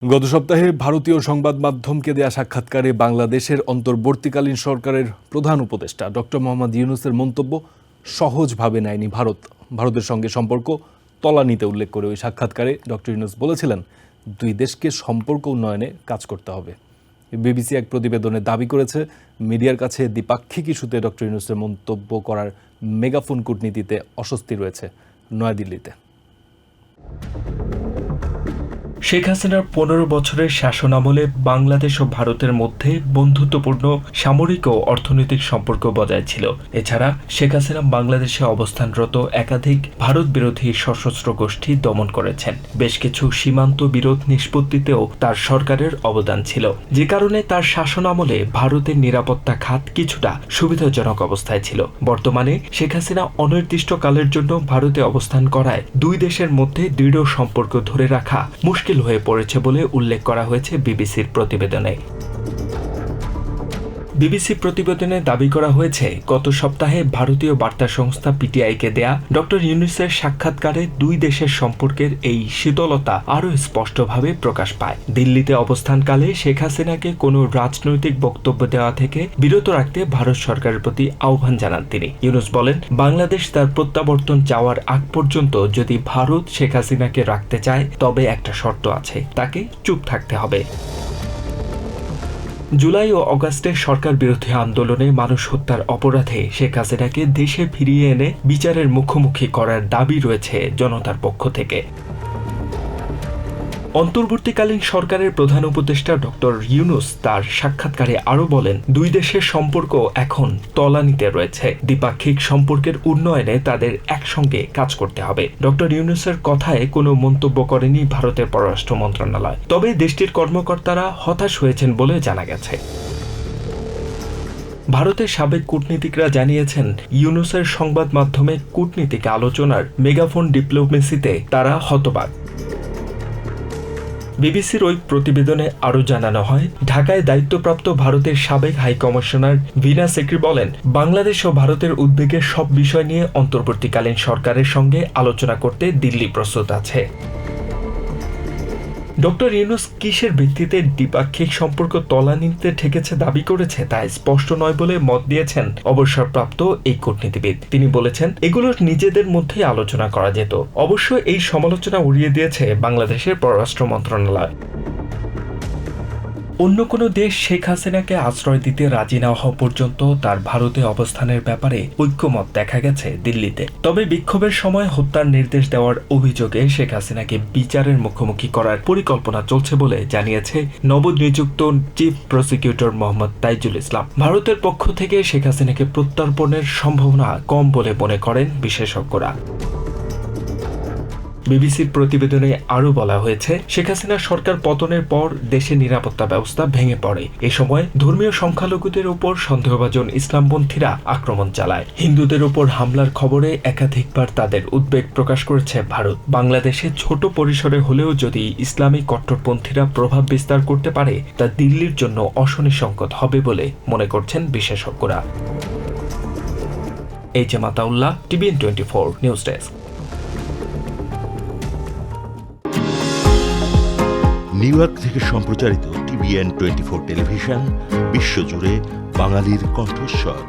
গত সপ্তাহে ভারতীয় সংবাদ মাধ্যমকে দেয়া সাক্ষাৎকারে বাংলাদেশের অন্তর্বর্তীকালীন সরকারের প্রধান উপদেষ্টা ডক্টর মোহাম্মদ ইউনূসের মন্তব্য সহজভাবে নেয়নি ভারতের সঙ্গে সম্পর্ক তলানিতে উল্লেখ করে ওই সাক্ষাৎকারে ডক্টর ইউনূস বলেছিলেন, দুই দেশকে সম্পর্ক উন্নয়নে কাজ করতে হবে। বিবিসি এক প্রতিবেদনে দাবি করেছে, মিডিয়ার কাছে দ্বিপাক্ষিক ইস্যুতে ডক্টর ইউনূসের মন্তব্য করার মেগাফোন কূটনীতিতে অস্বস্তি রয়েছে নয়াদিল্লিতে। শেখ হাসিনার ১৫ বছরের শাসনামলে বাংলাদেশ ও ভারতের মধ্যে বন্ধুত্বপূর্ণ সামরিক ও অর্থনৈতিক সম্পর্ক বজায় ছিল। এছাড়া শেখ হাসিনা বাংলাদেশে অবস্থানরত একাধিক ভারত বিরোধী সশস্ত্র গোষ্ঠী দমন করেছেন। বেশ কিছু সীমান্ত বিরোধ নিষ্পত্তিতেও তার সরকারের অবদান ছিল, যে কারণে তার শাসনামলে ভারতের নিরাপত্তা খাত কিছুটা সুবিধাজনক অবস্থায় ছিল। বর্তমানে শেখ হাসিনা অনির্দিষ্টকালের জন্য ভারতে অবস্থান করায় দুই দেশের মধ্যে দৃঢ় সম্পর্ক ধরে রাখা মুশকিল হয়ে পড়েছে বলে উল্লেখ করা হয়েছে বিবিসির প্রতিবেদনে। বিবিসি প্রতিবেদনে দাবি করা হয়েছে, গত সপ্তাহে ভারতীয় বার্তা সংস্থা পিটিআইকে দেয়া ডক্টর ইউনূসের সাক্ষাৎকারে দুই দেশের সম্পর্কের এই শীতলতা আরও স্পষ্টভাবে প্রকাশ পায়। দিল্লিতে অবস্থানকালে শেখ হাসিনাকে কোনো রাজনৈতিক বক্তব্য দেওয়া থেকে বিরত রাখতে ভারত সরকারের প্রতি আহ্বান জানান তিনি। ইউনূস বলেন, বাংলাদেশ তার প্রত্যাবর্তন চাওয়ার আগ পর্যন্ত যদি ভারত শেখ হাসিনাকে রাখতে চায় তবে একটা শর্ত আছে, তাকে চুপ থাকতে হবে। জুলাই ও অগাস্টে সরকার বিরোধী আন্দোলনে মানুষ হত্যার অপরাধে শেখ হাসিনাকে দেশে ফিরিয়ে এনে বিচারের মুখোমুখি করার দাবি রয়েছে জনতার পক্ষ থেকে। অন্তর্বর্তীকালীন সরকারের প্রধান উপদেষ্টা ডক্টর ইউনূস তার সাক্ষাৎকারে আরও বলেন, দুই দেশের সম্পর্ক এখন তলানিতে রয়েছে। দ্বিপাক্ষিক সম্পর্কের উন্নয়নে তাদের একসঙ্গে কাজ করতে হবে। ডক্টর ইউনূসের কথায় কোনো মন্তব্য করেনি ভারতের পররাষ্ট্র মন্ত্রণালয়, তবে দেশটির কর্মকর্তারা হতাশ হয়েছেন বলে জানা গেছে। ভারতের সাবেক কূটনীতিকরা জানিয়েছেন, ইউনূসের সংবাদ মাধ্যমে কূটনীতিক আলোচনার মেগাফোন ডিপ্লোমেসিতে তারা হতবাক। বিবিসির ওই প্রতিবেদনে আরও জানানো হয়, ঢাকায় দায়িত্বপ্রাপ্ত ভারতের সাবেক হাই কমিশনার ভিনা সেক্রি বলেন, বাংলাদেশ ও ভারতের উদ্বেগের সব বিষয় নিয়ে অন্তর্বর্তীকালীন সরকারের সঙ্গে আলোচনা করতে দিল্লি প্রস্তুত আছে। ডক্টর ইউনূস কিসের ভিত্তিতে দ্বিপাক্ষিক সম্পর্ক তলানিতে ঠেকেছে দাবি করেছে তা স্পষ্ট নয় বলে মত দিয়েছেন অবসরপ্রাপ্ত এই কূটনীতিবিদ। তিনি বলেছেন, এগুলোর নিজেদের মধ্যেই আলোচনা করা যেত। অবশ্য এই সমালোচনা উড়িয়ে দিয়েছে বাংলাদেশের পররাষ্ট্র মন্ত্রণালয়। অন্য কোনো দেশ শেখ হাসিনাকে আশ্রয় দিতে রাজি না হওয়া পর্যন্ত তার ভারতে অবস্থানের ব্যাপারে ঐক্যমত দেখা গেছে দিল্লিতে। তবে বিক্ষোভের সময় হত্যার নির্দেশ দেওয়ার অভিযোগে শেখ হাসিনাকে বিচারের মুখোমুখি করার পরিকল্পনা চলছে বলে জানিয়েছে নবনিযুক্ত চিফ প্রসিকিউটর মোহাম্মদ তাইজুল ইসলাম। ভারতের পক্ষ থেকে শেখ হাসিনাকে প্রত্যর্পণের সম্ভাবনা কম বলে মনে করেন বিশেষজ্ঞরা। বিবিসির প্রতিবেদনে আরও বলা হয়েছে, শেখ হাসিনার সরকার পতনের পর দেশের নিরাপত্তা ব্যবস্থা ভেঙে পড়ে। এ সময় ধর্মীয় সংখ্যালঘুদের উপর সন্দেহভাজন ইসলামপন্থীরা আক্রমণ চালায়। হিন্দুদের উপর হামলার খবরে একাধিকবার তাদের উদ্বেগ প্রকাশ করেছে ভারত। বাংলাদেশে ছোট পরিসরে হলেও যদি ইসলামী কট্টরপন্থীরা প্রভাব বিস্তার করতে পারে, তা দিল্লির জন্য অশনি সংকট হবে বলে মনে করছেন বিশেষজ্ঞরা। HM. Ataullah, TVN 24 news desk. New York থেকে সম্প্রচারিত টিভিএন 24 টেলিভিশন বিশ্বজুড়ে বাঙালির কণ্ঠস্বর।